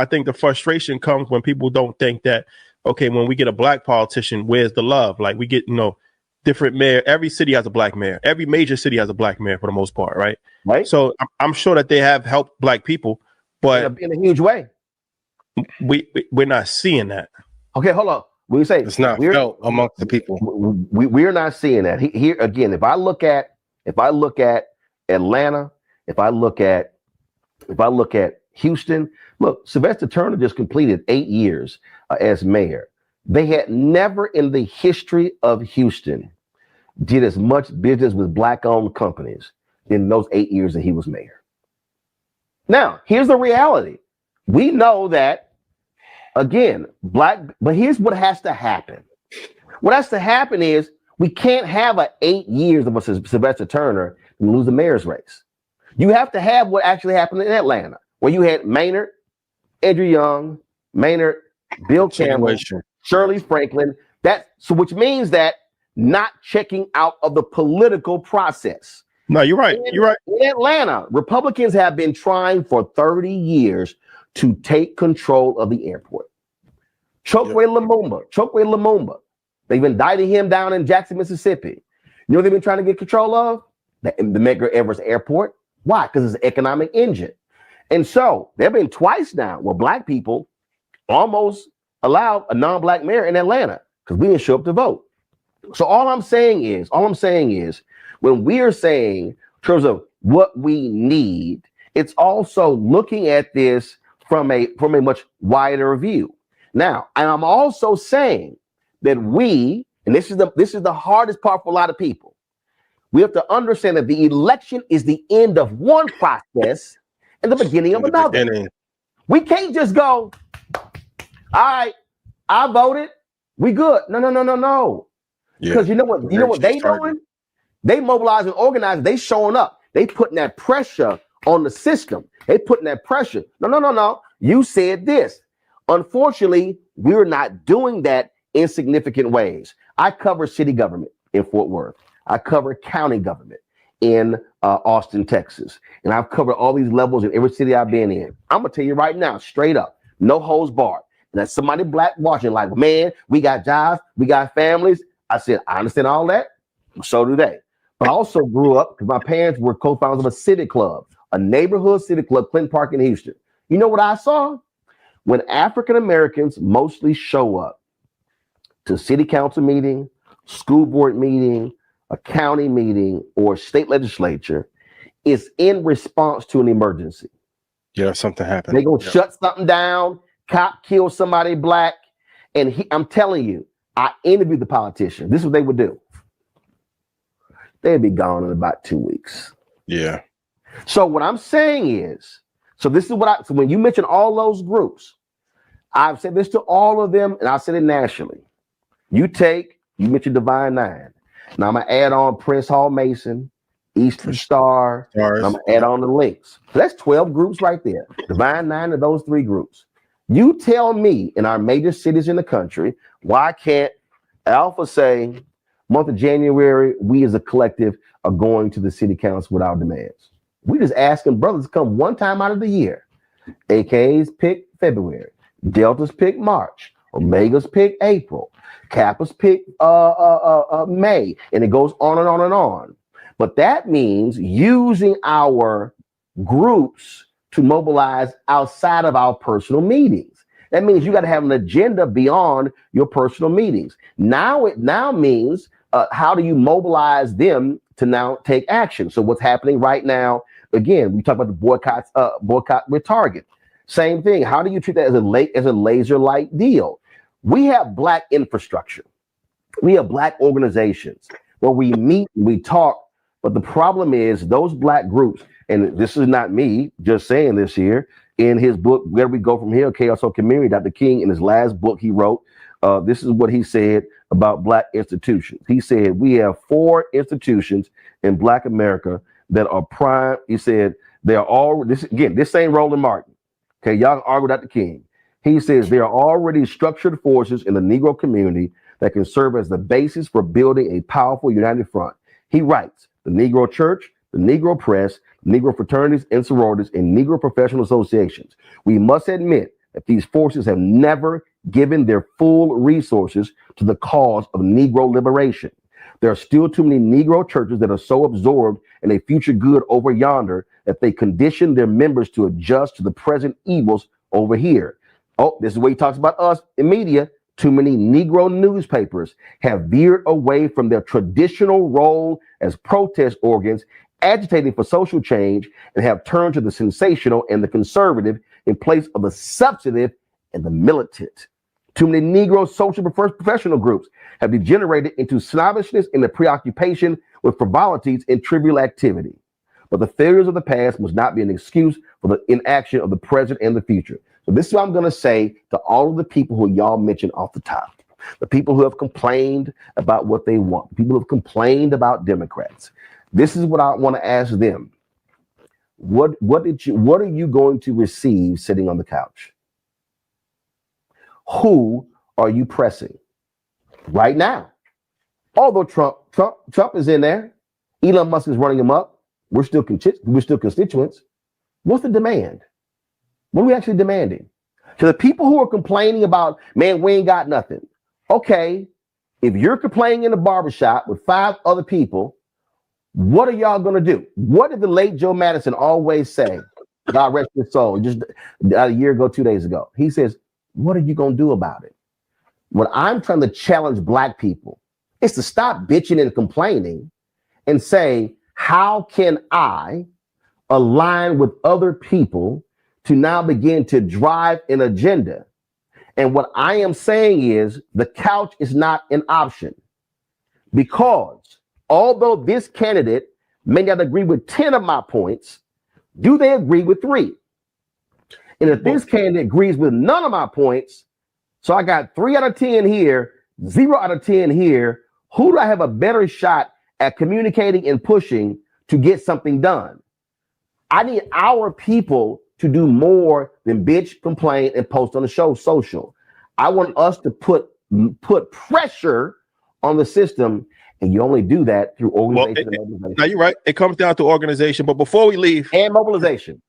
I think the frustration comes when people don't think that, okay, when we get a black politician, where's the love? Like we get, different mayor. Every city has a black mayor. Every major city has a black mayor for the most part, right? Right. So I'm sure that they have helped black people, but in a huge way. We're not seeing that. Okay, hold on. We say it's not felt amongst the people. We're not seeing that. Here again, if I look at Atlanta, if I look at Houston, look, Sylvester Turner just completed 8 years as mayor. They had never in the history of Houston did as much business with black-owned companies in those 8 years that he was mayor. Now, here's the reality. We know that, again, but here's what has to happen. What has to happen is we can't have 8 years of a Sylvester Turner and lose the mayor's race. You have to have what actually happened in Atlanta, where you had Maynard, Andrew Young, Maynard, Bill Campbell, Shirley Franklin. Which means that not checking out of the political process. No, you're right. You're right. In Atlanta, Republicans have been trying for 30 years to take control of the airport. Chokwe Lumumba. They've indicted him down in Jackson, Mississippi. You know what they've been trying to get control of? The Medgar Evers Airport. Why? Because it's an economic engine. And so there have been twice now where black people almost allowed a non-black mayor in Atlanta because we didn't show up to vote. So all I'm saying is, when we are saying in terms of what we need, it's also looking at this from a much wider view. Now, and I'm also saying that we, and this is the hardest part for a lot of people, we have to understand that the election is the end of one process and the beginning of another. We can't just go, all right, I voted, we good. No. Because you know what they doing? They mobilize and organize, they showing up. They putting that pressure on the system. They putting that pressure. No. You said this. Unfortunately, we're not doing that in significant ways. I cover city government in Fort Worth. I cover county government in Austin, Texas. And I've covered all these levels in every city I've been in. I'm going to tell you right now, straight up, no holds barred. And that's somebody black watching like, man, we got jobs, we got families. I said, I understand all that. So do they. But I also grew up because my parents were co-founders of a civic club, a neighborhood civic club, Clinton Park in Houston. You know what I saw? When African Americans mostly show up to city council meeting, school board meeting, a county meeting, or state legislature, it's in response to an emergency. Yeah, something happened. They're gonna shut something down, cop kill somebody black. And I'm telling you, I interviewed the politician. This is what they would do. They'd be gone in about 2 weeks. Yeah. So what I'm saying is, so when you mention all those groups, I've said this to all of them, and I said it nationally. You mentioned Divine Nine. Now I'm gonna add on Prince Hall Mason, Eastern Star, and I'm gonna add on the links. So that's 12 groups right there. Divine Nine of those 3 groups. You tell me in our major cities in the country, why can't Alpha say, month of January, we as a collective are going to the city council with our demands? We just asking brothers to come one time out of the year. AKs pick February, Deltas pick March, Omegas pick April, Kappas pick May, and it goes on and on and on. But that means using our groups to mobilize outside of our personal meetings. That means you got to have an agenda beyond your personal meetings. Now it means how do you mobilize them to now take action? So what's happening right now? Again, we talk about the boycott with Target. Same thing. How do you treat that as a laser light deal? We have black infrastructure. We have black organizations where we meet, we talk. But the problem is those black groups, and this is not me just saying this here, in his book, Where Do We Go From Here? Chaos or Community, Dr. King, in his last book he wrote, this is what he said about black institutions. He said, we have 4 institutions in black America that are prime. He said, they are all, this ain't Roland Martin. Okay, y'all argue with Dr. King. He says there are already structured forces in the Negro community that can serve as the basis for building a powerful united front. He writes, the Negro Church, the Negro Press, Negro fraternities and sororities, and Negro professional associations. We must admit that these forces have never given their full resources to the cause of Negro liberation. There are still too many Negro churches that are so absorbed in a future good over yonder that they condition their members to adjust to the present evils over here. Oh, this is where he talks about us in media. Too many Negro newspapers have veered away from their traditional role as protest organs, agitating for social change, and have turned to the sensational and the conservative in place of the substantive and the militant. Too many Negro social professional groups have degenerated into snobbishness and the preoccupation with frivolities and trivial activity. But the failures of the past must not be an excuse for the inaction of the present and the future. So this is what I'm going to say to all of the people who y'all mentioned off the top. The people who have complained about what they want. The people who have complained about Democrats. This is what I want to ask them. What are you going to receive sitting on the couch? Who are you pressing right now? Although Trump is in there, Elon Musk is running him up. We're still constituents. What's the demand? What are we actually demanding? To the people who are complaining about, man, we ain't got nothing. Okay, if you're complaining in a barbershop with 5 other people, what are y'all gonna do? What did the late Joe Madison always say? God rest his soul. Just a year ago, 2 days ago, he says, "What are you gonna do about it?" What I'm trying to challenge Black people is to stop bitching and complaining and say, how can I align with other people to now begin to drive an agenda? And what I am saying is the couch is not an option, because although this candidate may not agree with 10 of my points, do they agree with 3? And if this candidate agrees with none of my points, so I got 3 out of 10 here, 0 out of 10 here, who do I have a better shot at communicating and pushing to get something done? I need our people to do more than bitch, complain, and post on the show social. I want us to put pressure on the system, and you only do that through organization and mobilization. Now you're right. It comes down to organization. But before we leave, and mobilization.